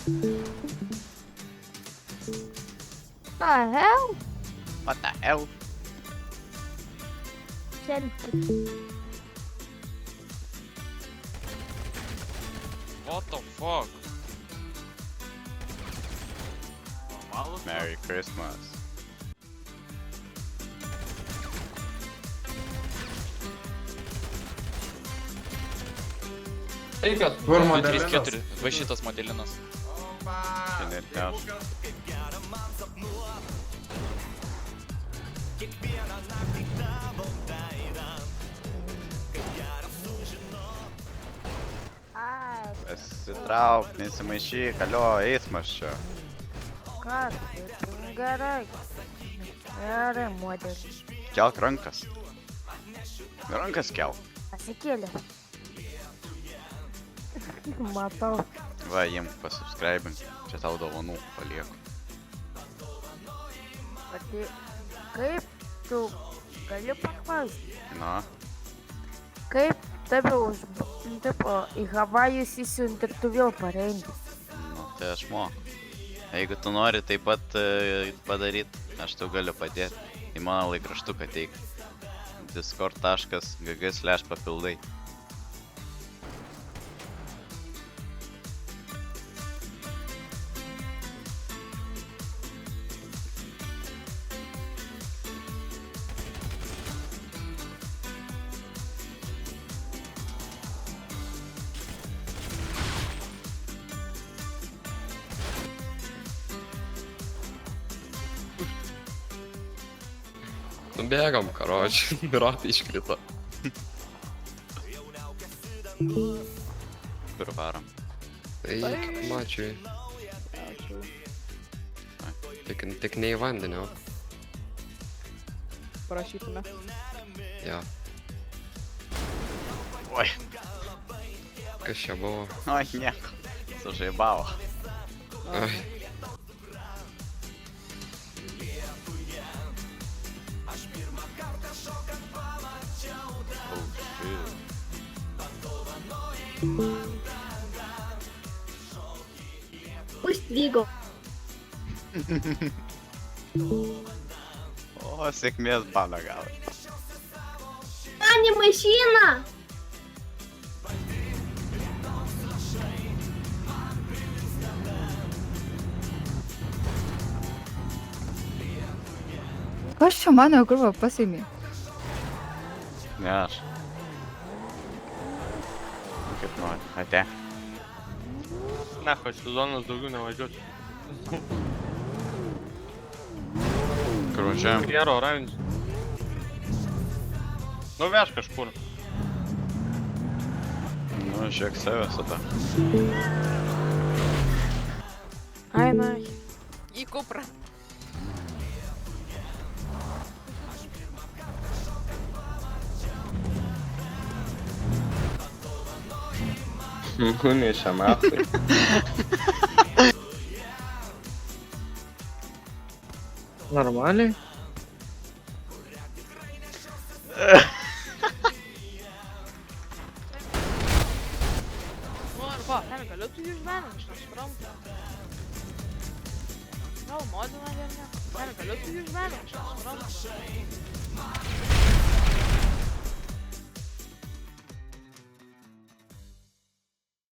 The hell? What the hell? What the fuck? Merry Christmas. Kur 234, va šitas modelinas. Čia net ne aš. Pasitrauk, nesimaišyk, alio, eismas čia. Ką? Gerai. Gerai, modelis. Kelk rankas. Rankas kelk. Pasikėlė. Matau. Va, jiem pasubscribink. Čia tau dovanų palieku. Pati, kaip tu gali paklausti? Na, Kaip tave į Havajus įsiuntė ir tu vėl pareini? nu, tai aš moku. Jeigu tu nori taip pat padaryti, aš tau galiu padėti. Į mano laikraštuką teik. discord.gg/papildai. Nubėgam, karoči, ratai iškrito. Kur varom? Eik, mačiui. Tik ne į vandenį, o. Parašytume. Jo. Oi, Kas čia buvo? oi, nieko. Sužaibavo. Ai. Oh, shit. Пусть двигал. O, sėkmės bana gal. А не мужчина! Kas čia mano grupą pasiėmė? Ne aš. Kaip nori, ate. Na, kad sezonas daugiau nevažiuoti. Kur važiuojam? Gero, oranž. Nuveš kažkur. Nu, žiūrėk save visada. Ai, na. Į kuprą. Nunešė naftai. Normaliai? Nu, arba, ten galiu tu išgyvenam, aš nesuprantu. Gal modina vien ne? Ten galiu tu išgyvenam, aš nesuprantu.